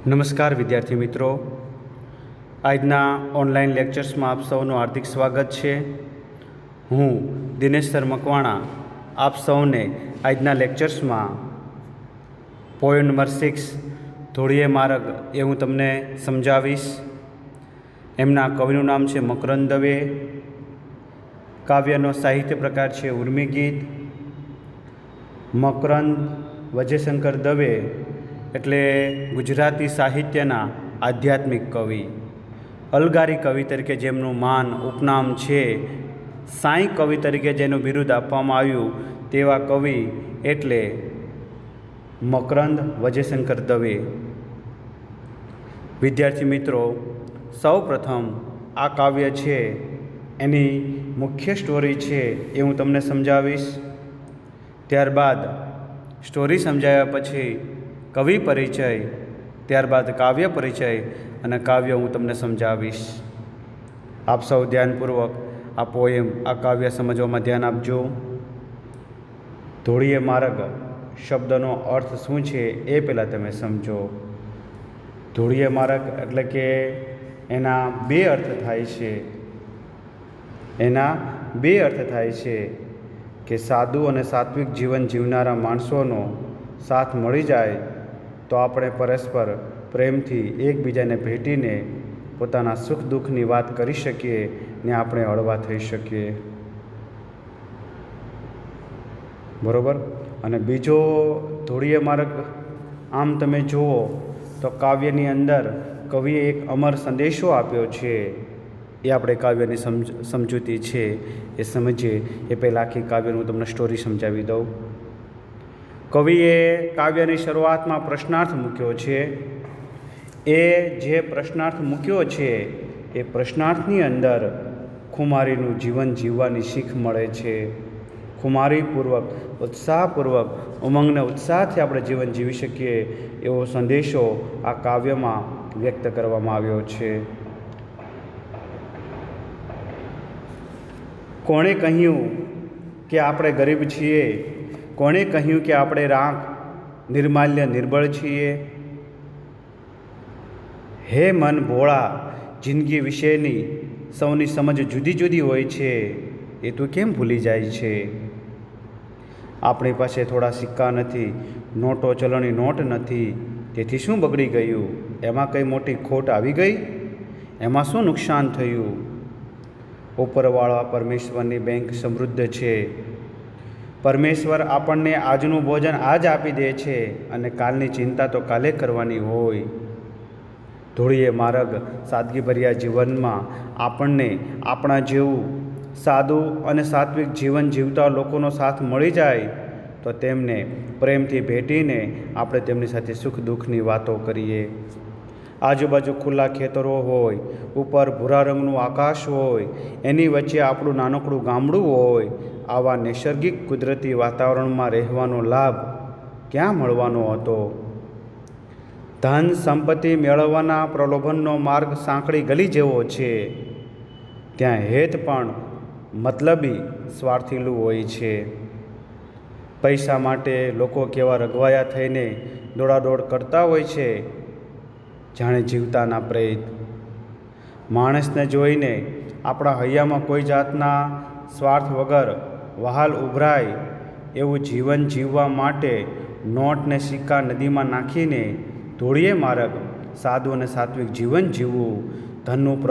નમસ્કાર વિદ્યાર્થી મિત્રો, આજના ઓનલાઈન લેક્ચર્સમાં આપ સૌનું હાર્દિક સ્વાગત છે. હું દિનેશ સર મકવાણા આપ સૌને આજના લેક્ચર્સમાં પોઈન્ટ નંબર 6 ધોળીએ માર્ગ એ હું તમને સમજાવીશ. એમના કવિનું નામ છે મકરંદ દવે. કાવ્યનો સાહિત્ય પ્રકાર છે ઉર્મી ગીત. મકરંદ વજયશંકર દવે એટલે ગુજરાતી સાહિત્યના આધ્યાત્મિક કવિ, અલગારી કવિ તરીકે જેમનું માન ઉપનામ છે, સાંઈ કવિ તરીકે જેનું બિરુદ આપવામાં આવ્યું તેવા કવિ એટલે મકરંદ વજયશંકર દવે. વિદ્યાર્થી મિત્રો, સૌ પ્રથમ આ કાવ્ય છે એની મુખ્ય સ્ટોરી છે એ હું તમને સમજાવીશ. ત્યારબાદ સ્ટોરી સમજાવ્યા પછી કવિ પરિચય, ત્યારબાદ કાવ્ય પરિચય અને કાવ્ય હું તમને સમજાવીશ. આપ સૌ ધ્યાનપૂર્વક આ પોએમ, આ કાવ્ય સમજવામાં ધ્યાન આપજો. ધોળીએ માર્ગ શબ્દનો અર્થ શું છે એ પહેલાં તમે સમજો. ધોળીએ માર્ગ એટલે કે એના બે અર્થ થાય છે. કે સાદું અને સાત્વિક જીવન જીવનારા માણસોનો સાથ મળી જાય તો આપણે પરસ્પર પ્રેમથી એકબીજાને ભેટીને પોતાના સુખ દુઃખની વાત કરી શકીએ ને આપણે હળવા થઈ શકીએ. બરાબર. અને બીજો ધોળીએ માર્ગ આમ તમે જુઓ તો કાવ્યની અંદર કવિએ એક અમર સંદેશો આપ્યો છે. એ આપણે કાવ્યની સમજૂતી છે એ સમજીએ એ પહેલાં આખી કાવ્યનું હું તમને સ્ટોરી સમજાવી દઉં. કવિએ કાવ્યની શરૂઆતમાં પ્રશ્નાર્થ મૂક્યો છે. એ જે પ્રશ્નાર્થ મૂક્યો છે એ પ્રશ્નાર્થની અંદર ખુમારીનું જીવન જીવવાની શીખ મળે છે. ખુમારીપૂર્વક, ઉત્સાહપૂર્વક, ઉમંગને ઉત્સાહથી આપણે જીવન જીવી શકીએ એવો સંદેશો આ કાવ્યમાં વ્યક્ત કરવામાં આવ્યો છે. કોણે કહ્યું કે આપણે ગરીબ છીએ? કોણે કહ્યું કે આપણે રાખ નિર્માલ્ય નિર્બળ છીએ? હે મન ભોળા, જિંદગી વિશેની સૌની સમજ જુદી જુદી હોય છે એ તું કેમ ભૂલી જાય છે? આપણી પાસે થોડા સિક્કા નથી, નોટો ચલણી નોટ નથી, તેથી શું બગડી ગયું? એમાં કંઈ મોટી ખોટ આવી ગઈ? એમાં શું નુકસાન થયું? ઉપરવાળા પરમેશ્વરની બેંક સમૃદ્ધ છે. પરમેશ્વર આપણને આજનું ભોજન આજ આપી દે છે અને કાલની ચિંતા તો કાલે કરવાની હોય. ધોળીએ માર્ગ સાદગીભર્યા જીવનમાં આપણને આપણા જેવું સાદું અને સાત્વિક જીવન જીવતા લોકોનો સાથ મળી જાય તો તેમને પ્રેમથી ભેટીને આપણે તેમની સાથે સુખ દુઃખની વાતો કરીએ. આજુબાજુ ખુલ્લા ખેતરો હોય, ઉપર ભૂરા રંગનું આકાશ હોય, એની વચ્ચે આપણું નાનકડું ગામડું હોય, આવા નૈસર્ગિક કુદરતી વાતાવરણમાં રહેવાનો લાભ ક્યાં મળવાનો હતો? ધન સંપત્તિ મેળવવાના પ્રલોભનનો માર્ગ સાંકડી ગલી જેવો છે. ત્યાં હેત પણ મતલબી સ્વાર્થીલું હોય છે. પૈસા માટે લોકો કેવા રઘવાયા થઈને દોડાદોડ કરતા હોય છે, જાણે જીવતાના પ્રેત. માણસને જોઈને આપણા હૈયામાં કોઈ જાતના સ્વાર્થ વગર વહાલ ઉભરાય એવું જીવન જીવવા માટે નોટ ને સિક્કા નદીમાં નાખીને ધોળીએ માર્ગ સાદું અને સાત્વિક જીવન જીવવું, ધનનું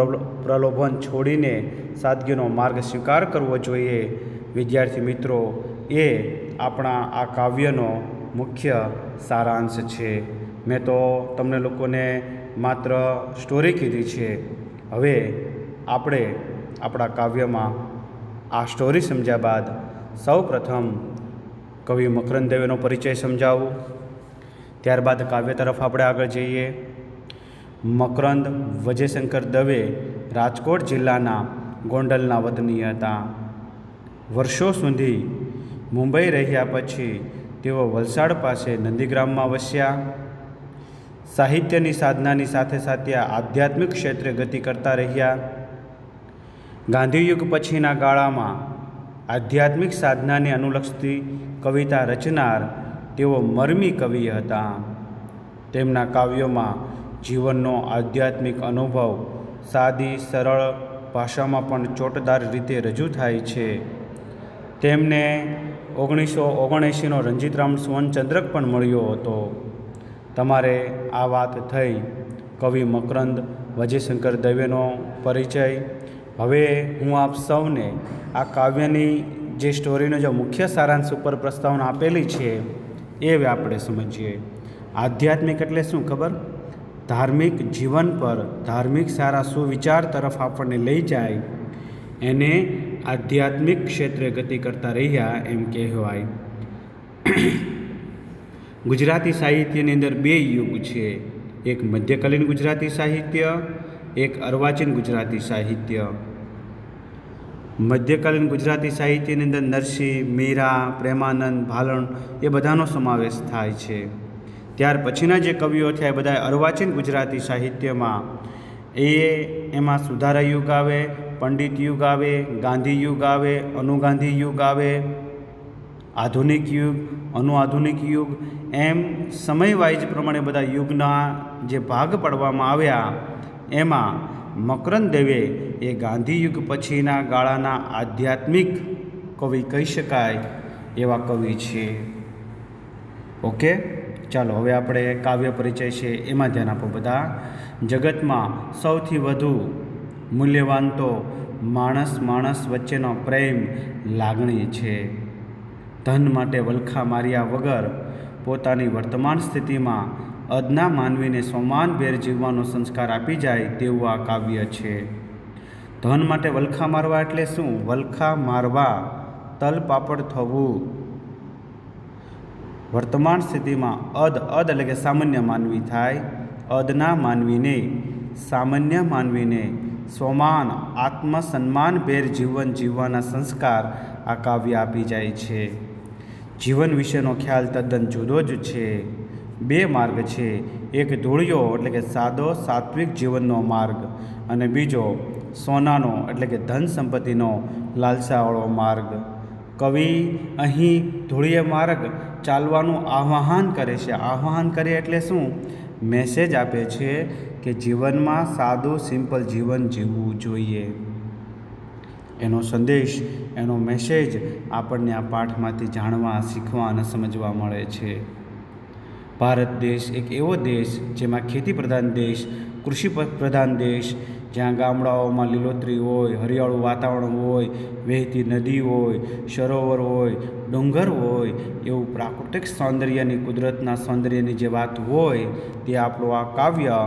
પ્રલોભન છોડીને સાદગીનો માર્ગ સ્વીકાર કરવો જોઈએ. વિદ્યાર્થી મિત્રો, એ આપણા આ કાવ્યનો મુખ્ય સારાંશ છે. મેં તો તમને લોકોને માત્ર સ્ટોરી કીધી છે. હવે આપણે આપણા કાવ્યમાં આ સ્ટોરી સમજ્યા બાદ સૌ પ્રથમ કવિ મકરંદ દવેનો પરિચય સમજાવું, ત્યારબાદ કાવ્ય તરફ આપણે આગળ જઈએ. મકરંદ વજયશંકર દવે રાજકોટ જિલ્લાના ગોંડલના વતની હતા. વર્ષો સુધી મુંબઈ રહ્યા પછી તેઓ વલસાડ પાસે નંદીગ્રામમાં વસ્યા. સાહિત્યની સાધનાની સાથે સાથે આધ્યાત્મિક ક્ષેત્રે ગતિ કરતા રહ્યા. ગાંધીયુગ પછીના ગાળામાં આધ્યાત્મિક સાધનાને અનુલક્ષતી કવિતા રચનાર તેઓ મરમી કવિ હતા. તેમના કાવ્યોમાં જીવનનો આધ્યાત્મિક અનુભવ સાદી સરળ ભાષામાં પણ ચોટદાર રીતે રજૂ થાય છે. તેમને 1979નો રણજીતરામ સુવર્ણચંદ્રક પણ મળ્યો હતો. તમારે આ વાત થઈ કવિ મકરંદ વિજયશંકર દવેનો પરિચય. હવે હું આપ સૌને આ કાવ્યની જે સ્ટોરીનો જે મુખ્ય સારાંશ ઉપર પ્રસ્તાવના આપેલી છે એ હવે આપણે સમજીએ. આધ્યાત્મિક એટલે શું ખબર? ધાર્મિક જીવન પર ધાર્મિક સારા સુવિચાર તરફ આપણને લઈ જાય એને આધ્યાત્મિક ક્ષેત્રે ગતિ કરતા રહ્યા એમ કહેવાય. ગુજરાતી સાહિત્યની અંદર બે યુગ છે. એક મધ્યકાલીન ગુજરાતી સાહિત્ય, એક અર્વાચીન ગુજરાતી સાહિત્ય. મધ્યકાલીન ગુજરાતી સાહિત્યની અંદર નરસિંહ, મીરા, પ્રેમાનંદ, ભાલણ એ બધાનો સમાવેશ થાય છે. ત્યાર પછીના જે કવિઓ થયા એ બધા અર્વાચીન ગુજરાતી સાહિત્યમાં એમાં સુધારા યુગ આવે, પંડિત યુગ આવે, ગાંધી યુગ આવે, અનુગાંધી યુગ આવે, આધુનિક યુગ, અનુઆધુનિક યુગ, એમ સમય વાઇઝ પ્રમાણે બધા યુગના જે ભાગ પાડવામાં આવ્યા એમાં મકરંદ દવે એ ગાંધી યુગ પછીના ગાળાના આધ્યાત્મિક કવિ કહી શકાય એવા કવિ છે. ઓકે, ચાલો હવે આપણે કાવ્ય પરિચય છે એમાં ધ્યાન આપો બધા. જગતમાં સૌથી વધુ મૂલ્યવાન તો માણસ વચ્ચેનો પ્રેમ લાગણી છે. ધન માટે વલખા માર્યા વગર પોતાની વર્તમાન સ્થિતિમાં અદના માનવીને સમાનભેર જીવવાનો સંસ્કાર આપી જાય તેવું આ કાવ્ય છે. ધન માટે વલખા મારવા એટલે શું? વલખા મારવા, તલ પાપડ થવું. વર્તમાન સ્થિતિમાં અદ એટલે કે સામાન્ય માનવી થાય. અદના માનવીને, સામાન્ય માનવીને સમાન આત્મસન્માનભેર જીવન જીવવાના સંસ્કાર આ કાવ્ય આપી જાય છે. જીવન વિશેનો ખ્યાલ તદ્દન જુદો જ છે. બે માર્ગ છે. એક ધૂળિયો એટલે કે સાદો સાત્વિક જીવનનો માર્ગ અને બીજો સોનાનો એટલે કે ધન સંપત્તિનો લાલસાવાળો માર્ગ. કવિ અહીં ધૂળિયા માર્ગ ચાલવાનું આહ્વાન કરે છે. આહ્વાન કરે એટલે શું? મેસેજ આપે છે કે જીવનમાં સાદું સિમ્પલ જીવન જીવવું જોઈએ. એનો સંદેશ, એનો મેસેજ આપણને આ પાઠમાંથી જાણવા, શીખવા અને સમજવા મળે છે. ભારત દેશ એક એવો દેશ જેમાં ખેતી પ્રધાન દેશ, કૃષિ પ્રધાન દેશ, જ્યાં ગામડાઓમાં લીલોતરી હોય, હરિયાળું વાતાવરણ હોય, વહેતી નદી હોય, સરોવર હોય, ડુંગર હોય, એવું પ્રાકૃતિક સૌંદર્યની, કુદરતના સૌંદર્યની જે વાત હોય તે આપણું આ કાવ્ય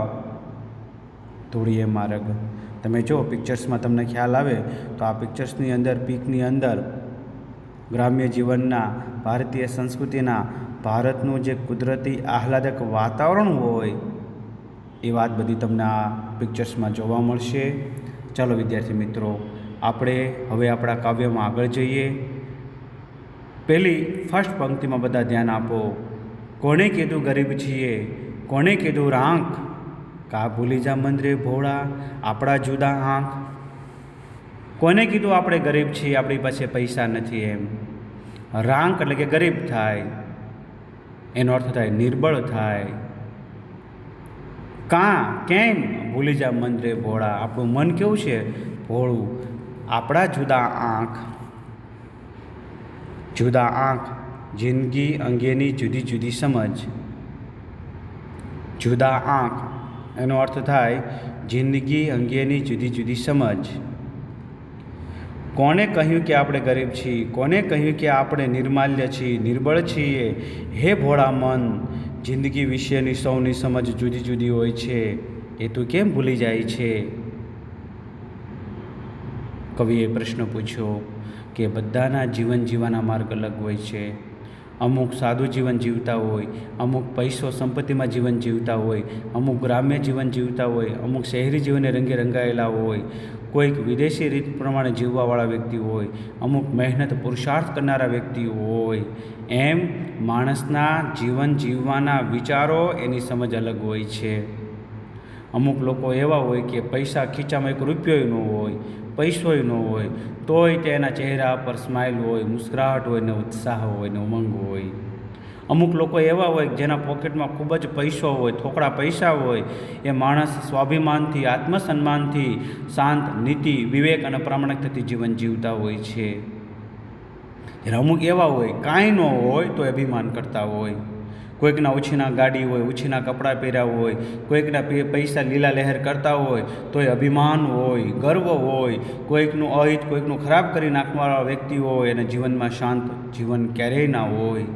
ધૂળિયે માર્ગ. તમે જો પિક્ચર્સમાં તમને ખ્યાલ આવે તો આ પિક્ચર્સની અંદર, પીકની અંદર ગ્રામ્ય જીવનના, ભારતીય સંસ્કૃતિના, ભારતનું જે કુદરતી આહલાદક વાતાવરણ હોય એ વાત બધી તમને આ પિક્ચર્સમાં જોવા મળશે. ચાલો વિદ્યાર્થી મિત્રો, આપણે હવે આપણા કાવ્યમાં આગળ જઈએ. પહેલી ફર્સ્ટ પંક્તિમાં બધા ધ્યાન આપો. કોણે કીધું ગરીબ છીએ, કોણે કીધું રાંક, કા ભૂલી જા મંદરે ભોળા આપણા જુદા આંખ. કોને કીધું આપણે ગરીબ છીએ, આપણી પાસે પૈસા નથી એમ. રાંક એટલે કે ગરીબ થાય, એનો અર્થ થાય નિર્બળ થાય. કેમ ભૂલી જા મંદરે ભોળા, આપણું મન કેવું છે? ભોળું. આપણા જુદા આંખ. જુદા આંખ, જિંદગી અંગેની જુદી જુદી સમજ. જુદા આંખ એનો અર્થ થાય જિંદગી અંગેની જુદી જુદી સમજ. કોણે કહ્યું કે આપણે ગરીબ છીએ? કોણે કહ્યું કે આપણે નિર્માલ્ય છીએ, નિર્બળ છીએ? હે ભોળા મન, જિંદગી વિશેની સૌની સમજ જુદી જુદી હોય છે, એ તું કેમ ભૂલી જાય છે? કવિએ પ્રશ્ન પૂછ્યો કે બધાના જીવન જીવવાના માર્ગ અલગ હોય છે. અમુક સાદું જીવન જીવતા હોય, અમુક પૈસો સંપત્તિમાં જીવન જીવતા હોય, અમુક ગ્રામ્ય જીવન જીવતા હોય, અમુક શહેરી જીવનને રંગે રંગાયેલા હોય, કોઈક વિદેશી રીત પ્રમાણે જીવવાવાળા વ્યક્તિ હોય, અમુક મહેનત પુરુષાર્થ કરનારા વ્યક્તિ હોય. એમ માણસના જીવન જીવવાના વિચારો, એની સમજ અલગ હોય છે. અમુક લોકો એવા હોય કે પૈસા ખીચામાં એક રૂપિયો ન હોય, પૈસોય ન હોય, તોય તેના ચહેરા પર સ્માઇલ હોય, મુસ્કરાહટ હોય ને ઉત્સાહ હોય ને ઉમંગ હોય. અમુક લોકો એવા હોય જેના પોકેટમાં ખૂબ જ પૈસો હોય, થોકડા પૈસા હોય, એ માણસ સ્વાભિમાનથી, આત્મસન્માનથી, શાંત, નીતિ, વિવેક અને પ્રામાણિકતાથી જીવન જીવતા હોય છે. અમુક એવા હોય કાંઈ ન હોય તો અભિમાન કરતા હોય. કોઈકના ઉછીના ગાડી હોય, ઉછીના કપડાં પહેર્યા હોય, કોઈકના પૈસા લીલા લહેર કરતા હોય તોય અભિમાન હોય, ગર્વ હોય, કોઈકનું અહિત, કોઈકનું ખરાબ કરી નાખવાવાળા વ્યક્તિ હોય અને જીવનમાં શાંત જીવન ક્યારેય ના હોય.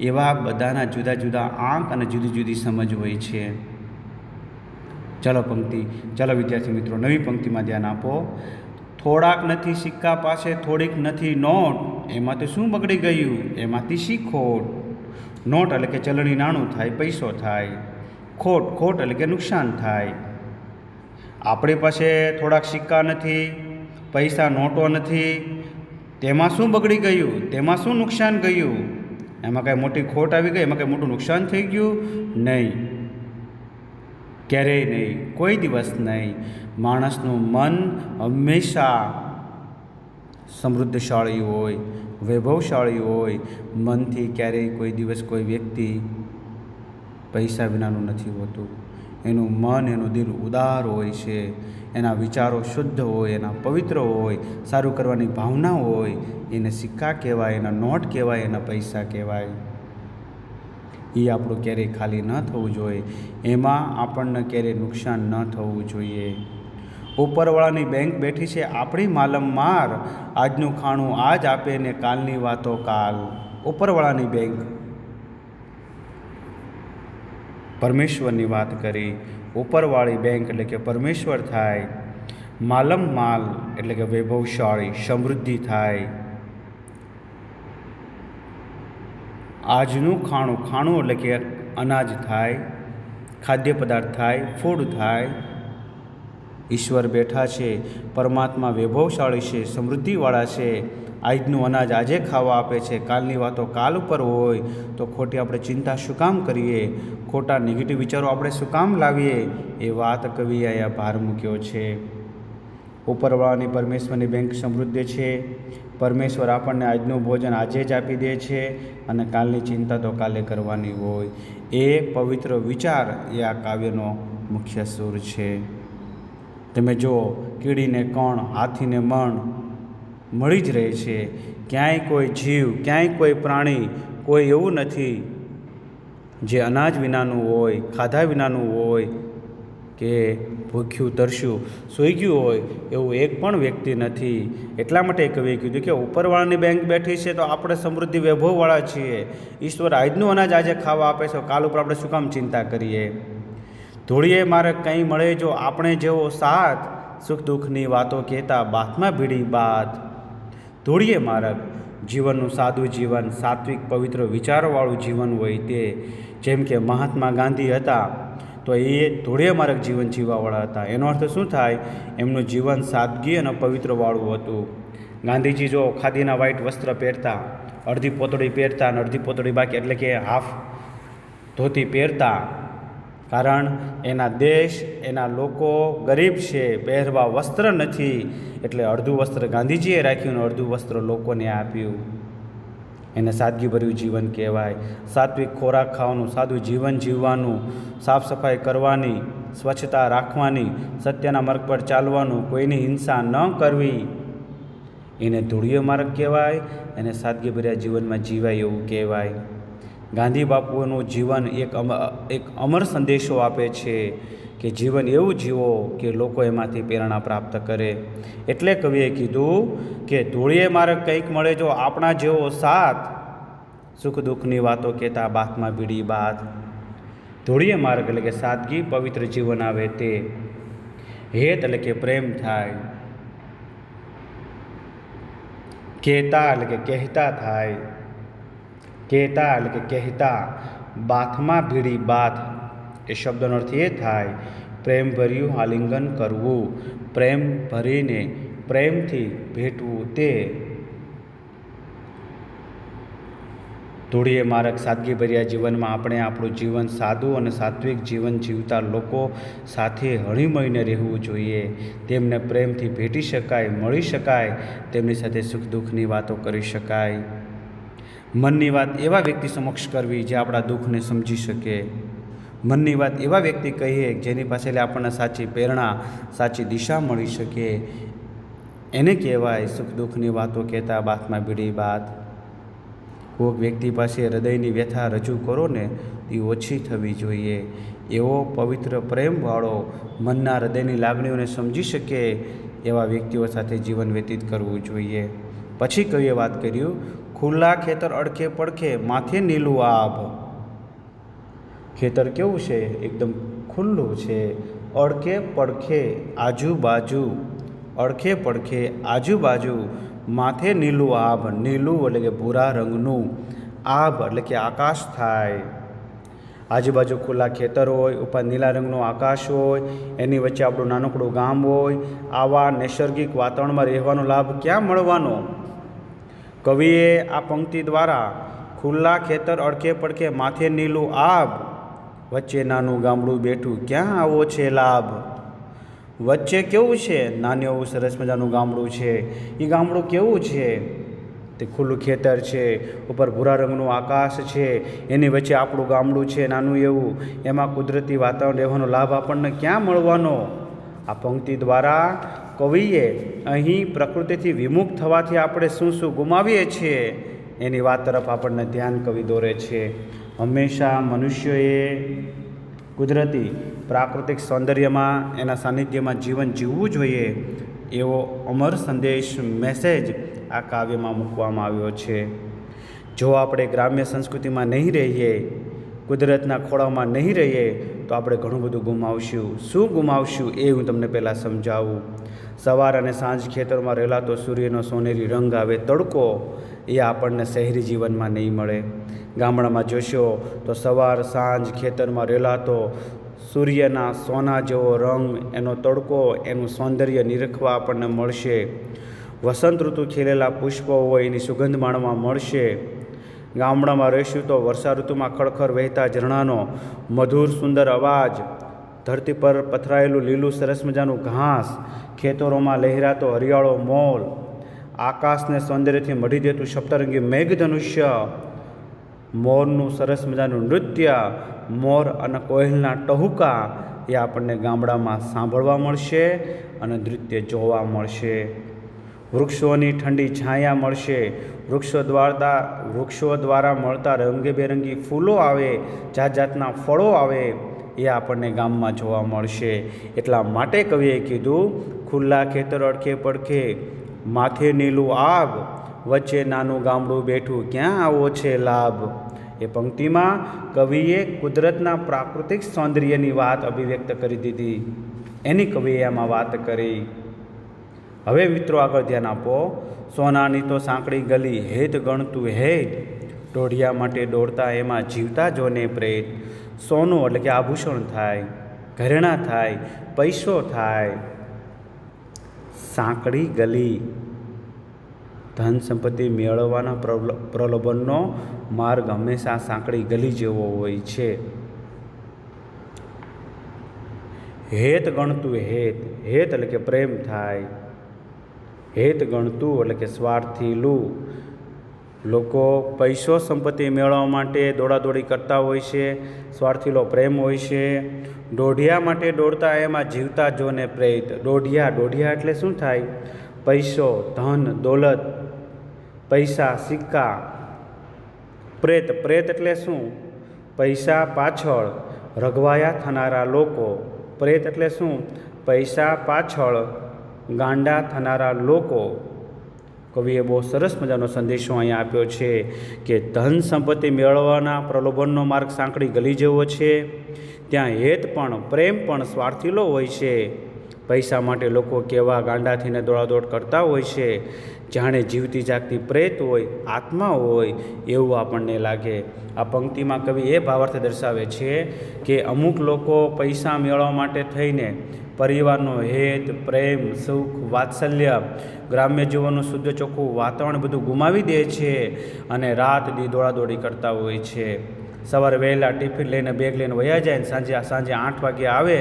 એવા બધાના જુદા જુદા આંક અને જુદી જુદી સમજ હોય છે. ચાલો વિદ્યાર્થી મિત્રો, નવી પંક્તિમાં ધ્યાન આપો. થોડાક નથી સિક્કા પાસે, થોડીક નથી નોટ, એમાંથી શું બગડી ગયું, એમાંથી શી ખોટ. નોટ એટલે કે ચલણી નાણું થાય, પૈસો થાય. ખોટ એટલે કે નુકસાન થાય. આપણી પાસે થોડાક સિક્કા નથી, પૈસા નોટો નથી, તેમાં શું બગડી ગયું, તેમાં શું નુકસાન ગયું, એમાં કાંઈ મોટી ખોટ આવી ગઈ, એમાં કાંઈ મોટું નુકસાન થઈ ગયું? નહીં, ક્યારેય નહીં, કોઈ દિવસ નહીં. માણસનું મન હંમેશા સમૃદ્ધશાળી હોય, વૈભવશાળી હોય. મનથી ક્યારેય કોઈ દિવસ કોઈ વ્યક્તિ પૈસા વિનાનું નથી હોતું. એનું મન, એનું દિલ ઉદાર હોય છે, એના વિચારો શુદ્ધ હોય, એના પવિત્ર હોય, સારું કરવાની ભાવના હોય. એને સિક્કા કહેવાય, એના નોટ કહેવાય, એના પૈસા કહેવાય. એ આપણું ક્યારેય ખાલી ન થવું જોઈએ, એમાં આપણને ક્યારેય નુકસાન ન થવું જોઈએ. ઉપરવાળાની બેંક બેઠી છે આપણી માલમ માર, આજનું ખાણું આજ આપે ને કાલની વાતો કાલ. ઉપરવાળાની બેંક, પરમેશ્વરની વાત કરી. ઉપરવાળી બેંક એટલે કે પરમેશ્વર થાય. માલમ માલ એટલે કે વૈભવશાળી, સમૃદ્ધિ થાય. આજનું ખાણું એટલે કે અનાજ થાય, ખાદ્ય પદાર્થ થાય, ફૂડ થાય. ઈશ્વર બેઠા છે, પરમાત્મા વૈભવશાળી છે, સમૃદ્ધિવાળા છે. આજનું અનાજ આજે ખાવા આપે છે, કાલની વાતો કાલ ઉપર હોય. તો ખોટી આપણે ચિંતા શું કામ કરીએ, ખોટા નેગેટિવ વિચારો આપણે શું કામ લાવીએ? એ વાત કવિએ અહીંયા ભાર મૂક્યો છે. ઉપરવાળાની પરમેશ્વરની બેંક સમૃદ્ધ છે. પરમેશ્વર આપણને આજનું ભોજન આજે જ આપી દે છે અને કાલની ચિંતા તો કાલે કરવાની હોય. એ પવિત્ર વિચાર એ આ કાવ્યનો મુખ્ય સૂર છે. તમે જુઓ, કીડીને કણ, હાથીને મણ મળી જ રહે છે. ક્યાંય કોઈ જીવ, ક્યાંય કોઈ પ્રાણી, કોઈ એવું નથી જે અનાજ વિનાનું હોય, ખાધા વિનાનું હોય કે ભૂખ્યું તરસ્યું સૂઈ ગયું હોય એવું એક પણ વ્યક્તિ નથી. એટલા માટે કવિએ કીધું કે ઉપરવાળાની બેંક બેઠી છે તો આપણે સમૃદ્ધિ વૈભવવાળા છીએ. ઈશ્વર આજનું અનાજ આજે ખાવા આપે છે, કાલ ઉપર આપણે શું કામ ચિંતા કરીએ? ધૂળીએ મારે કંઈ મળે જો આપણે જેવો સાથ, સુખ દુઃખની વાતો કહેતા બાથમાં ભીડી બાત. ધૂળીએ માર્ગ, જીવનનું સાદું જીવન, સાત્વિક પવિત્ર વિચારોવાળું જીવન હોય તે. જેમ કે મહાત્મા ગાંધી હતા તો એ ધૂળીએ માર્ગ જીવન જીવવાવાળા હતા. એનો અર્થ શું થાય? એમનું જીવન સાદગી અને પવિત્રવાળું હતું. ગાંધીજી જો ખાદીના વ્હાઈટ વસ્ત્ર પહેરતા, અડધી પોતળી પહેરતા અને અડધી પોતળી બાકી, એટલે કે હાફ ધોતી પહેરતા. કારણ એના દેશ, એના લોકો ગરીબ છે, પહેરવા વસ્ત્ર નથી, એટલે અડધું વસ્ત્ર ગાંધીજીએ રાખ્યું અને અડધું વસ્ત્ર લોકોને આપ્યું. એને સાદગીભર્યું જીવન કહેવાય. સાત્વિક ખોરાક ખાવાનું, સાદું જીવન જીવવાનું, સાફ સફાઈ કરવાની, સ્વચ્છતા રાખવાની, સત્યના માર્ગ પર ચાલવાનું, કોઈની હિંસા ન કરવી, એને ધૂળીયો માર્ગ કહેવાય. એને સાદગીભર્યા જીવનમાં જીવાય એવું કહેવાય. ગાંધી બાપુનું જીવન એક અમર સંદેશો આપે છે કે જીવન એવું જીવો કે લોકો એમાંથી પ્રેરણા પ્રાપ્ત કરે. એટલે કવિએ કીધું કે ધૂળીએ માર્ગ કંઈક મળે જો આપણા જેવો સાથ, સુખ દુઃખની વાતો કહેતા બાથમાં ભીડી બાત. ધૂળીએ માર્ગ એટલે કે સાદગી, પવિત્ર જીવન આવે તે. હેત એટલે કે પ્રેમ થાય. કહેતા એટલે કે કહેતા થાય. કહેતા એટલે કે કહેતા. બાથમાં ભીડી બાથ, એ શબ્દનો અર્થ એ થાય પ્રેમભર્યું આલિંગન કરવું, પ્રેમ ભરીને પ્રેમથી ભેટવું તે. ધૂળીએ માર્ગ, સાદગીભર્યા જીવનમાં આપણે આપણું જીવન સાદું અને સાત્વિક જીવન જીવતા લોકો સાથે હળીમળીને રહેવું જોઈએ. તેમને પ્રેમથી ભેટી શકાય, મળી શકાય, તેમની સાથે સુખ દુઃખની વાતો કરી શકાય. મનની વાત એવા વ્યક્તિ સમક્ષ કરવી જે આપણા દુઃખને સમજી શકે. મનની વાત એવા વ્યક્તિ કહીએ જેની પાસેથી આપણને સાચી પ્રેરણા, સાચી દિશા મળી શકે. એને કહેવાય સુખ દુઃખની વાતો કહેતા બાતમાં બીડી બાત. કોઈક વ્યક્તિ પાસે હૃદયની વ્યથા રજૂ કરો ને એ ઓછી થવી જોઈએ. એવો પવિત્ર પ્રેમવાળો, મનના હૃદયની લાગણીઓને સમજી શકે એવા વ્યક્તિઓ સાથે જીવન વ્યતીત કરવું જોઈએ. પછી કવિએ વાત કર્યું, ખુલ્લા ખેતર અડખે પડખે માથે નીલું આભ. ખેતર કેવું છે? એકદમ ખુલ્લું છે. અડખે પડખે આજુબાજુ, અડખે પડખે આજુબાજુ, માથે નીલું આભ. નીલું એટલે કે ભૂરા રંગનું, આભ એટલે કે આકાશ થાય. આજુબાજુ ખુલ્લા ખેતર હોય, ઉપર નીલા રંગનું આકાશ હોય, એની વચ્ચે આપણું નાનકડું ગામ હોય. આવા નૈસર્ગિક વાતાવરણમાં રહેવાનો લાભ ક્યાં મળવાનો? કવિએ આ પંક્તિ દ્વારા ખુલ્લા ખેતર અડખે પડખે માથે નીલું આભ, વચ્ચે નાનું ગામડું બેઠું ક્યાં આવો છે લાભ. વચ્ચે કેવું છે? નાનું એવું સરસ મજાનું ગામડું છે. એ ગામડું કેવું છે? તે ખુલ્લું ખેતર છે, ઉપર ભૂરા રંગનું આકાશ છે, એની વચ્ચે આપણું ગામડું છે નાનું એવું. એમાં કુદરતી વાતાવરણ રહેવાનો લાભ આપણને ક્યાં મળવાનો? આ પંક્તિ દ્વારા કવિએ અહીં પ્રકૃતિથી વિમુખ થવાથી આપણે શું શું ગુમાવીએ છીએ એની વાત તરફ આપણને ધ્યાન કવિ દોરે છે. હંમેશા મનુષ્યોએ કુદરતી પ્રાકૃતિક સૌંદર્યમાં, એના સાનિધ્યમાં જીવન જીવવું જોઈએ એવો અમર સંદેશ, મેસેજ આ કાવ્યમાં મૂકવામાં આવ્યો છે. જો આપણે ગ્રામ્ય સંસ્કૃતિમાં નહીં રહીએ, કુદરતના ખોળામાં નહીં રહીએ તો આપણે ઘણું બધું ગુમાવશું. શું ગુમાવશું એ હું તમને પહેલાં સમજાવું. સવાર અને સાંજ ખેતરમાં રહેલાતો સૂર્યનો સોનેરી રંગ આવે, તડકો, એ આપણને શહેરી જીવનમાં નહીં મળે. ગામડામાં જોશો તો સવાર સાંજ ખેતરમાં રહેલાતો સૂર્યના સોના જેવો રંગ, એનો તડકો, એનું સૌંદર્ય નિરખવા આપણને મળશે. વસંત ઋતુ ખીલેલા પુષ્પો હોય એની સુગંધ માણવા મળશે. ગામડામાં રહીશું તો વર્ષા ઋતુમાં ખળખળ વહેતા ઝરણાનો મધુર સુંદર અવાજ, ધરતી પર પથરાયેલું લીલું સરસ મજાનું ઘાસ, ખેતરોમાં લહેરાતો હરિયાળો મોલ, આકાશને સૌંદર્યથી મઢી દેતું સપ્તરંગી મેઘધનુષ્ય, મોરનું સરસ મજાનું નૃત્ય, મોર અને કોયલના ટહુકા એ આપણને ગામડામાં સાંભળવા મળશે અને નૃત્ય જોવા મળશે. વૃક્ષોની ઠંડી છાયા મળશે. વૃક્ષો દ્વારા મળતા રંગબેરંગી ફૂલો આવે, જાત જાતના ફળો આવે, એ આપણને ગામમાં જોવા મળશે. એટલા માટે કવિએ કીધું, ખુલ્લા ખેતર અડખે પડખે માથે નીલું આભ, વચ્ચે નાનું ગામડું બેઠું ક્યાં આવો છે લાભ. એ પંક્તિમાં કવિએ કુદરતના પ્રાકૃતિક સૌંદર્યની વાત અભિવ્યક્ત કરી દીધી. એની કવિએ આમાં વાત કરી. હવે મિત્રો આગળ ધ્યાન આપો. સોનાની તો સાંકડી ગલી, હેત ગણતું હેત, દોઢિયા માટે દોડતા એમાં જીવતા જોને પ્રેત. સોનું એટલે કે આભૂષણ થાય, ઘરેણાં થાય, પૈસો થાય. સાંકડી ગલી, ધન સંપત્તિ મેળવવાના પ્રલોભનનો માર્ગ હંમેશા સાંકડી ગલી જેવો હોય છે. હેત ગણતું હેત, હેત એટલે કે પ્રેમ થાય. હેત ગણતું એટલે કે સ્વાર્થીલું. લોકો પૈસો સંપત્તિ મેળવવા માટે દોડાદોડી કરતા હોય છે, સ્વાર્થીલો પ્રેમ હોય છે. દોઢિયા માટે દોડતા એમાં જીવતા જોને પ્રેત. દોઢિયા એટલે શું થાય? પૈસો, ધન, દોલત, પૈસા, સિક્કા. પ્રેત એટલે શું? પૈસા પાછળ રઘવાયા થનારા લોકો. પ્રેત એટલે શું? પૈસા પાછળ ગાંડા થનારા લોકો. કવિએ બહુ સરસ મજાનો સંદેશો અહીંયા આપ્યો છે કે ધન સંપત્તિ મેળવવાના પ્રલોભનનો માર્ગ સાંકડી ગલી જેવો છે. ત્યાં હેત પણ, પ્રેમ પણ સ્વાર્થીલો હોય છે. પૈસા માટે લોકો કેવા ગાંડા થઈને દોડાદોડ કરતા હોય છે, જાણે જીવતી જાગતી પ્રેત હોય, આત્મા હોય એવું આપણને લાગે. આ પંક્તિમાં કવિ એ ભાવાર્થ દર્શાવે છે કે અમુક લોકો પૈસા મેળવવા માટે થઈને પરિવારનો હેત, પ્રેમ, સુખ, વાત્સલ્ય, ગ્રામ્ય જીવનનું શુદ્ધ ચોખ્ખું વાતાવરણ બધું ગુમાવી દે છે અને રાત દી દોડાદોડી કરતા હોય છે. સવારે વહેલા ટિફિન લઈને બેગ લઈને વયા જાય ને સાંજે 8 વાગે આવે,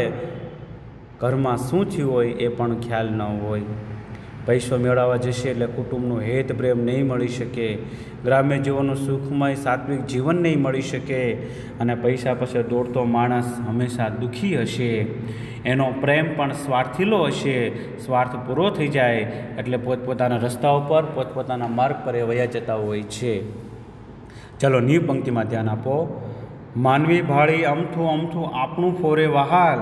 ઘરમાં શું થયું હોય એ પણ ખ્યાલ ન હોય. પૈસો મેળવવા જશે એટલે કુટુંબનું હેત પ્રેમ નહીં મળી શકે, ગ્રામ્ય જીવનનું સુખમય સાત્વિક જીવન નહીં મળી શકે, અને પૈસા પાછળ દોડતો માણસ હંમેશા દુઃખી હશે, એનો પ્રેમ પણ સ્વાર્થીલો હશે, સ્વાર્થ પૂરો થઈ જાય એટલે પોતપોતાના રસ્તા ઉપર પોતપોતાના માર્ગ પર એ વયા જતા હોય છે. ચલો ની પંક્તિમાં ધ્યાન આપો. માનવી ભાળી અમથું અમથું આપણું ફોરે વહાલ,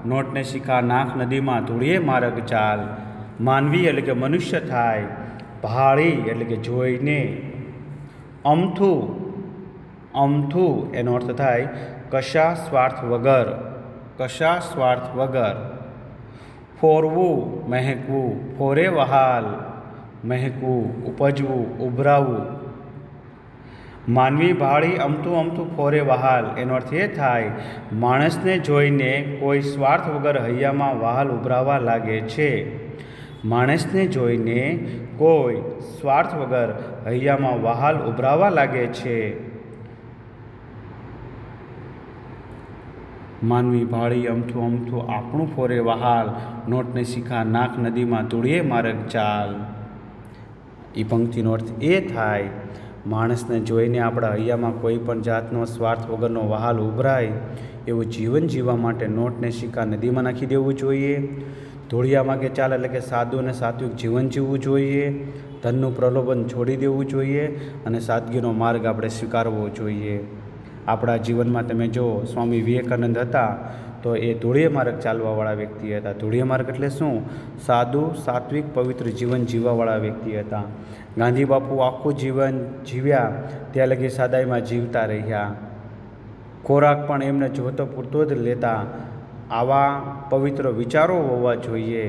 નોટને શિખા નાખ નદીમાં ધૂળીએ માર્ગ ચાલ. માનવી એટલે કે મનુષ્ય થાય, ભાળી એટલે કે જોઈને, અમથું અમથું એનો અર્થ થાય કશા સ્વાર્થ વગર, કશા સ્વાર્થ વગર, ફોરવું મહેકવું, ફોરે વહાલ મહેકવું, ઉપજવું, ઉભરાવું. માનવી ભાળી અમથું અમથું ફોરે વહાલ એનો અર્થ એ થાય માણસને જોઈને કોઈ સ્વાર્થ વગર હૈયામાં વહાલ ઉભરાવા લાગે છે. માણસને જોઈને કોઈ સ્વાર્થ વગર હૈયામાં વહાલ ઉભરાવા લાગે છે. માનવી ભાળી અમથું અમથું આપણું ફોરે વહાલ, નોટને શિખા નાખ નદીમાં ધૂળીએ માર્ગ ચાલ. એ પંક્તિનો અર્થ એ થાય માણસને જોઈને આપણા હૈયામાં કોઈ પણ જાતનો સ્વાર્થ વગરનો વહાલ ઉભરાય એવું જીવન જીવવા માટે નોટને શિક્કા નદીમાં નાખી દેવું જોઈએ. ધોળિયા માગે ચાલ એટલે કે સાદું અને સાત્વિક જીવન જીવવું જોઈએ. ધનનું પ્રલોભન છોડી દેવું જોઈએ અને સાદગીનો માર્ગ આપણે સ્વીકારવો જોઈએ. આપણા જીવનમાં તમે જો સ્વામી વિવેકાનંદ હતા તો એ ધોળિયા માર્ગ ચાલવાવાળા વ્યક્તિ હતા. ધોળિયા માર્ગ એટલે શું? સાદું સાત્વિક પવિત્ર જીવન જીવવાવાળા વ્યક્તિ હતા. ગાંધી બાપુ આખું જીવન જીવ્યા ત્યાં લગી સાદાઈમાં જીવતા રહ્યા. ખોરાક પણ એમને જોતો પૂરતો જ લેતા. આવા પવિત્ર વિચારો હોવા જોઈએ,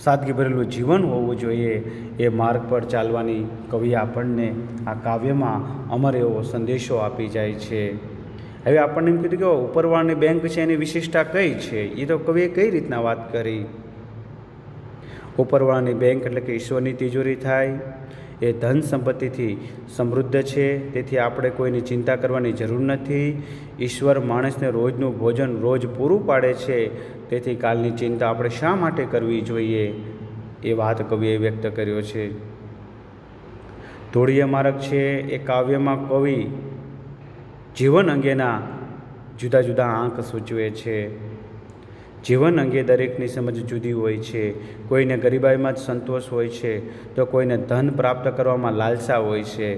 સાદગી ભરેલું જીવન હોવું જોઈએ. એ માર્ગ પર ચાલવાની કવિ આપણને આ કાવ્યમાં અમર એવો સંદેશો આપી જાય છે. હવે આપણને એમ કીધું કે ઉપરવાળની બેંક છે એની વિશિષ્ટતા કઈ છે, એ તો કવિએ કઈ રીતના વાત કરી. ઉપરવાળાની બેંક એટલે કે ઈશ્વરની તિજોરી થાય. એ ધન સંપત્તિથી સમૃદ્ધ છે, તેથી આપણે કોઈની ચિંતા કરવાની જરૂર નથી. ઈશ્વર માણસને રોજનું ભોજન રોજ પૂરું પાડે છે, તેથી કાલની ચિંતા આપણે શા માટે કરવી જોઈએ, એ વાત કવિએ વ્યક્ત કર્યો છે. ધોળિયા માર્ગ છે એ કાવ્યમાં કવિ જીવન અંગેના જુદા જુદા આંક સૂચવે છે. જીવન અંગે દરેકની સમજ જુદી હોય છે. કોઈને ગરીબાઈમાં જ સંતોષ હોય છે તો કોઈને ધન પ્રાપ્ત કરવામાં લાલસા હોય છે.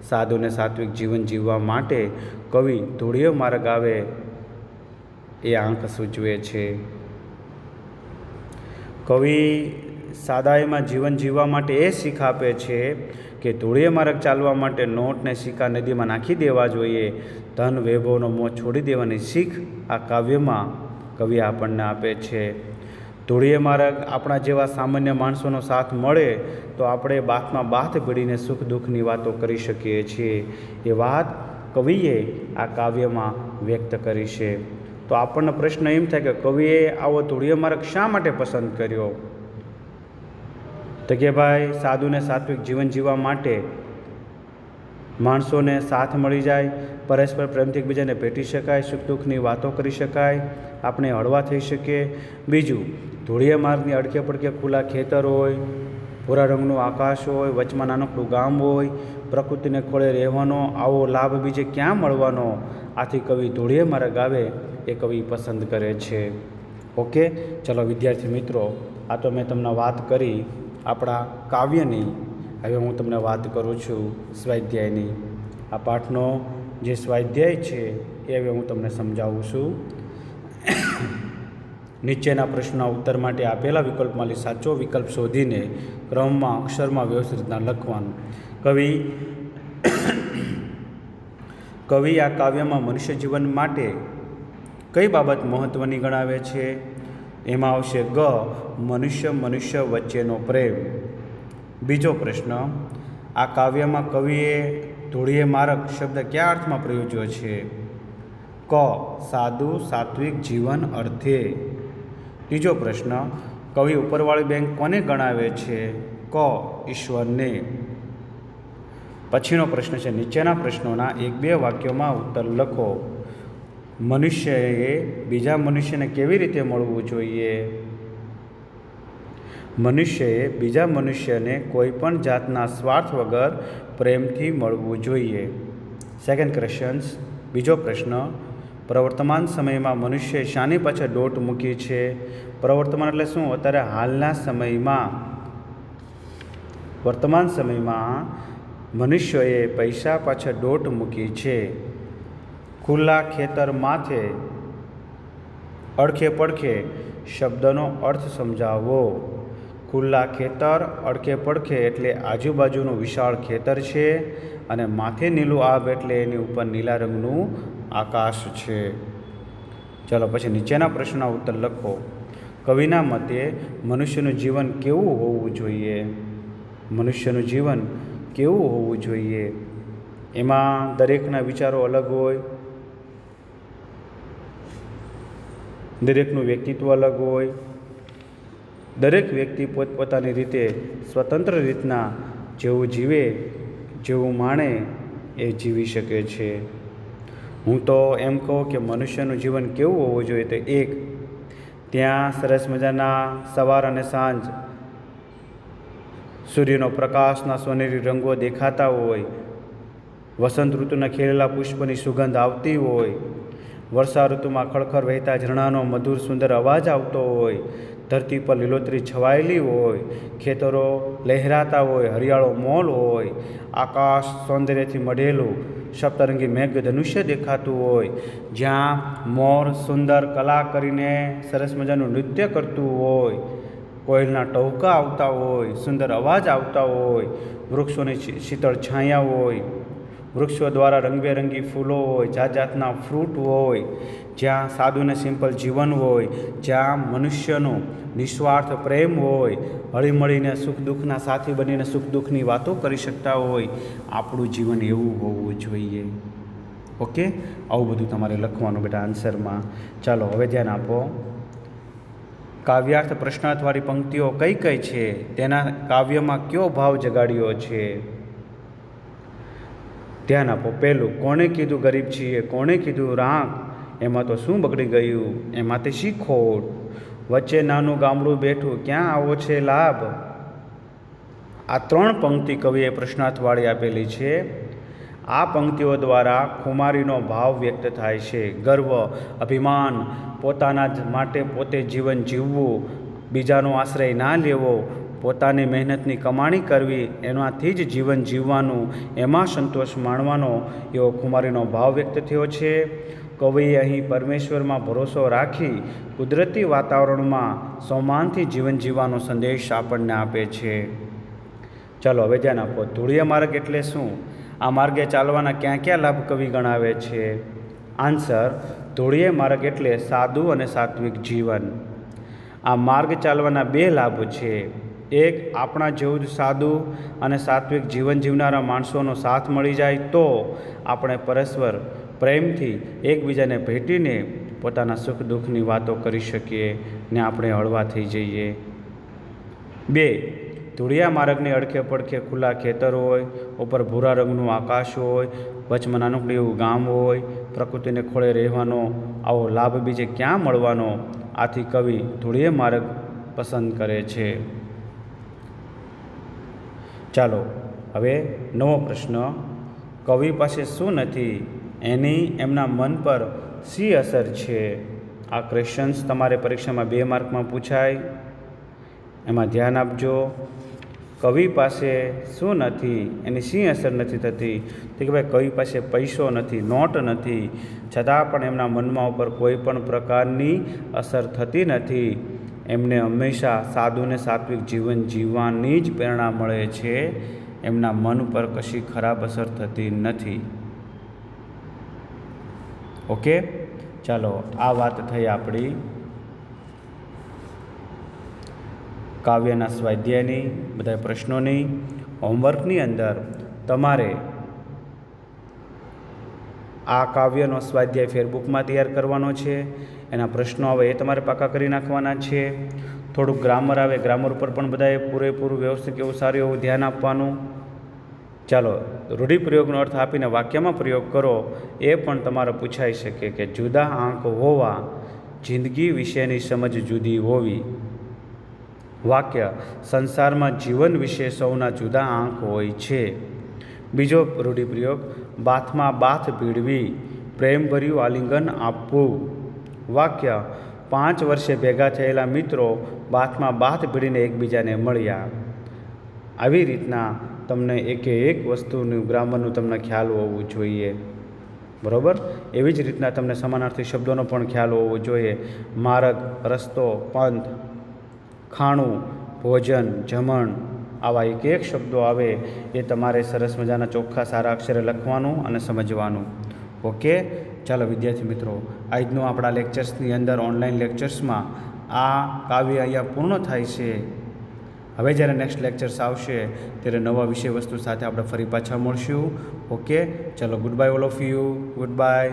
સાદું અને સાત્વિક જીવન જીવવા માટે કવિ ધોળિયો માર્ગ આવે એ આંક સૂચવે છે. કવિ સાદાઈમાં જીવન જીવવા માટે એ શીખ આપે છે કે ધોળિયા માર્ગ ચાલવા માટે નોટને સિક્કા નદીમાં નાખી દેવા જોઈએ. ધન વૈભવનો મોહ છોડી દેવાની શીખ આ કાવ્યમાં કવિ આપણને આપે છે. ધોળિયા માર્ગ આપણા જેવા સામાન્ય માણસોનો સાથ મળે તો આપણે બાથમાં બાથ ભીડીને સુખ દુઃખની વાતો કરી શકીએ છીએ. એ વાત કવિએ આ કાવ્યમાં વ્યક્ત કરી છે. તો આપણને પ્રશ્ન એમ થાય કે કવિએ આવો ધોળિયા માર્ગ શા માટે પસંદ કર્યો? તો કે ભાઈ સાદું ને સાત્વિક જીવન જીવવા માટે માણસોને સાથ મળી જાય, પરસ્પર પ્રેમથી એકબીજાને ભેટી શકાય, સુખ દુઃખની વાતો કરી શકાય, આપણે હળવા થઈ શકીએ. બીજું, ધોળિયા માર્ગની અડકે પડકે ખુલ્લા ખેતર હોય, ભૂરા રંગનું આકાશ હોય, વચમાં નાનકડું ગામ હોય, પ્રકૃતિને ખોળે રહેવાનો આવો લાભ બીજે ક્યાં મળવાનો? આથી કવિ ધોળિયા માર્ગ આવે એ કવિ પસંદ કરે છે. ઓકે, ચલો વિદ્યાર્થી મિત્રો, આ તો મેં તમને વાત કરી આપણા કાવ્યની. હવે હું તમને વાત કરું છું સ્વાધ્યાયની. આ પાઠનો જે સ્વાધ્યાય છે એ હવે હું તમને સમજાવું છું. નીચેના પ્રશ્નના ઉત્તર માટે આપેલા વિકલ્પમાંથી સાચો વિકલ્પ શોધીને ક્રમમાં અક્ષરમાં વ્યવસ્થિત રીતના લખવાનું. કવિ આ કાવ્યમાં મનુષ્ય જીવન માટે કઈ બાબત મહત્ત્વની ગણાવે છે? એમાં આવશે ગ, મનુષ્ય વચ્ચેનો પ્રેમ. બીજો પ્રશ્ન, આ કાવ્યમાં કવિએ ધોળિયા માર્ગ શબ્દ કયા અર્થમાં પ્રયોજ્યો છે? ક, સાદું સાત્વિક જીવન અર્થે. ત્રીજો પ્રશ્ન, કવિ ઉપરવાળી બેંક કોને ગણાવે છે? ક, ઈશ્વરને. પછીનો પ્રશ્ન છે, નીચેના પ્રશ્નોના 1-2 વાક્યોમાં ઉત્તર લખો. મનુષ્યએ બીજા મનુષ્યને કેવી રીતે મળવું જોઈએ? મનુષ્યએ બીજા મનુષ્યને કોઈ પણ જાતના સ્વાર્થ વગર પ્રેમથી મળવું જોઈએ. સેકન્ડ ક્વેશ્ચન્સ, બીજો પ્રશ્ન, પ્રવર્તમાન સમયમાં મનુષ્યએ શાની પાછળ દોટ મૂકી છે? પ્રવર્તમાન એટલે શું? અત્યારે હાલના સમયમાં, વર્તમાન સમયમાં મનુષ્યોએ પૈસા પાછળ દોટ મૂકી છે. ખુલ્લા ખેતર માથે અડખે પડખે શબ્દનો અર્થ સમજાવો. ખુલ્લા ખેતર, અડખે પડખે એટલે આજુબાજુનું વિશાળ ખેતર છે, અને માથે નીલું આબ એટલે એની ઉપર નીલા રંગનું આકાશ છે. ચાલો પછી નીચેના પ્રશ્નના ઉત્તર લખો. કવિના મતે મનુષ્યનું જીવન કેવું હોવું જોઈએ? મનુષ્યનું જીવન કેવું હોવું જોઈએ? એમાં દરેકના વિચારો અલગ હોય, દરેકનું વ્યક્તિત્વ અલગ હોય, દરેક વ્યક્તિ પોતપોતાની રીતે સ્વતંત્ર રીતના જેવું જીવે, જેવું માણે એ જીવી શકે છે. હું તો એમ કહું કે મનુષ્યનું જીવન કેવું હોવું જોઈએ તો એક, ત્યાં સરસ મજાના સવાર અને સાંજ સૂર્યનો પ્રકાશના સોનેરી રંગો દેખાતા હોય, વસંત ઋતુના ખીલેલા પુષ્પની સુગંધ આવતી હોય, વર્ષા ઋતુમાં ખળખળ વહેતા ઝરણાનો મધુર સુંદર અવાજ આવતો હોય, ધરતી પર લીલોતરી છવાયેલી હોય, ખેતરો લહેરાતા હોય, હરિયાળો મોલ હોય, આકાશ સૌંદર્યથી મઢેલું સપ્તરંગી મેઘ ધનુષ્ય દેખાતું હોય, જ્યાં મોર સુંદર કલા કરીને સરસ મજાનું નૃત્ય કરતું હોય, કોયલના ટહુકા આવતા હોય, સુંદર અવાજ આવતા હોય, વૃક્ષોની શીતળ છાયા હોય, વૃક્ષો દ્વારા રંગબેરંગી ફૂલો હોય, જાત જાતના ફ્રૂટ હોય, જ્યાં સાદું ને સિમ્પલ જીવન હોય, જ્યાં મનુષ્યનો નિસ્વાર્થ પ્રેમ હોય, હળીમળીને સુખ દુઃખના સાથી બનીને સુખ દુઃખની વાતો કરી શકતા હોય, આપણું જીવન એવું હોવું જોઈએ. ઓકે, આવું બધું તમારે લખવાનું બેટા આન્સરમાં. ચાલો હવે ધ્યાન આપો. કાવ્યાર્થ પ્રશ્નાર્થવાળી પંક્તિઓ કઈ કઈ છે? તેના કાવ્યમાં કયો ભાવ જગાડ્યો છે? ધ્યાન આપો. પહેલું, કોણે કીધું ગરીબ છીએ, કોણે કીધું રાખ, એમાં તો શું બગડી ગયું, એમાં તે શી ખોટ, વચ્ચે નાનું ગામડું બેઠું, ક્યાં આવો છે લાભ. આ 3 પંક્તિ કવિએ પ્રશ્નાર્થવાળી આપેલી છે. આ પંક્તિઓ દ્વારા ખુમારીનો ભાવ વ્યક્ત થાય છે. ગર્વ, અભિમાન, પોતાના જ માટે પોતે જીવન જીવવું, બીજાનો આશ્રય ના લેવો, પોતાની મહેનતની કમાણી કરવી, એનાથી જ જીવન જીવવાનું, એમાં સંતોષ માણવાનો એવો ખુમારીનો ભાવ વ્યક્ત થયો છે. કવિએ અહીં પરમેશ્વરમાં ભરોસો રાખી કુદરતી વાતાવરણમાં સૌમાનથી જીવન જીવવાનો સંદેશ આપણને આપે છે. ચાલો હવે ધ્યાન આપો. ધૂળિયા માર્ગ એટલે શું? આ માર્ગે ચાલવાના ક્યાં ક્યાં લાભ કવિ ગણાવે છે? આન્સર, ધૂળિયા માર્ગ એટલે સાદું અને સાત્વિક જીવન. આ માર્ગ ચાલવાના 2 લાભ છે. એક, આપણા જેવું જ સાદું અને સાત્વિક જીવન જીવનારા માણસોનો સાથ મળી જાય તો આપણે પરસ્પર પ્રેમથી એકબીજાને ભેટીને પોતાના સુખ દુઃખની વાતો કરી શકીએ ને આપણે હળવા થઈ જઈએ. 2, ધૂળિયા માર્ગની અડખે પડખે ખુલ્લા ખેતર હોય, ઉપર ભૂરા રંગનું આકાશ હોય, વચમાં નાનકડું એવું ગામ હોય, પ્રકૃતિને ખોળે રહેવાનો આવો લાભ બીજે ક્યાં મળવાનો? આથી કવિ ધૂળિયા માર્ગ પસંદ કરે છે. ચાલો હવે નવો પ્રશ્ન. કવિ પાસે શું નથી, એની એમના મન પર શી અસર છે? આ ક્વેશ્ચન્સ તમારે પરીક્ષામાં 2 માર્કમાં પૂછાય, એમાં ધ્યાન આપજો. કવિ પાસે શું નથી, એની શી અસર નથી થતી? તો કે ભાઈ કવિ પાસે પૈસો નથી, નોટ નથી, છતાં પણ એમના મનમાં ઉપર કોઈ પણ પ્રકારની અસર થતી નથી. એમને હંમેશા સાદું ને સાત્વિક જીવન જીવવાની જ પ્રેરણા મળે છે. એમના મન પર કશી ખરાબ અસર થતી નથી. ઓકે, ચાલો આ વાત થઈ આપણી કાવ્યના સ્વાધ્યાયની, બધા પ્રશ્નોની. હોમવર્કની અંદર તમારે આ કાવ્યનો સ્વાધ્યાય ફેરબુકમાં તૈયાર કરવાનો છે. એના પ્રશ્નો આવે એ તમારે પાકા કરી નાખવાના છે. થોડુંક ગ્રામર આવે, ગ્રામર ઉપર પણ બધાએ પૂરેપૂરું વ્યવસ્થિત એવું સારું એવું ધ્યાન આપવાનું. ચાલો રૂઢિપ્રયોગનો અર્થ આપીને વાક્યમાં પ્રયોગ કરો. એ પણ તમારે પૂછાઈ શકે કે જુદા આંક હોવા, જિંદગી વિશેની સમજ જુદી હોવી. વાક્ય સંસારમાં જીવન વિશે સૌના જુદા આંક હોય છે. બીજો રૂઢિપ્રયોગ બાથમાં બાથ ભીડવી, પ્રેમભર્યું આલિંગન આપવું. વાક્ય 5 વર્ષે ભેગા થયેલા મિત્રો બાથમાં બાથ ભીડીને એકબીજાને મળ્યા. આવી રીતના તમને એકે એક વસ્તુનું ગ્રામરનું તમને ખ્યાલ હોવું જોઈએ. બરાબર. એવી જ રીતના તમને સમાનાર્થી શબ્દોનો પણ ખ્યાલ હોવો જોઈએ. માર્ગ, રસ્તો, પંથ, ખાણું, ભોજન, જમણ, આવા એક એક શબ્દો આવે એ તમારે સરસ મજાના ચોખ્ખા સારા અક્ષરે લખવાનું અને સમજવાનું. ઓકે, ચાલો વિદ્યાર્થી મિત્રો, આજનું આપણા લેક્ચર્સની અંદર ઓનલાઈન લેક્ચર્સમાં આ કાવ્ય અહીંયા પૂર્ણ થાય છે. હવે જ્યારે નેક્સ્ટ લેક્ચર્સ આવશે ત્યારે નવા વિષય વસ્તુ સાથે આપણે ફરી પાછા મળશું. ઓકે, ચાલો, good bye all of you, good bye.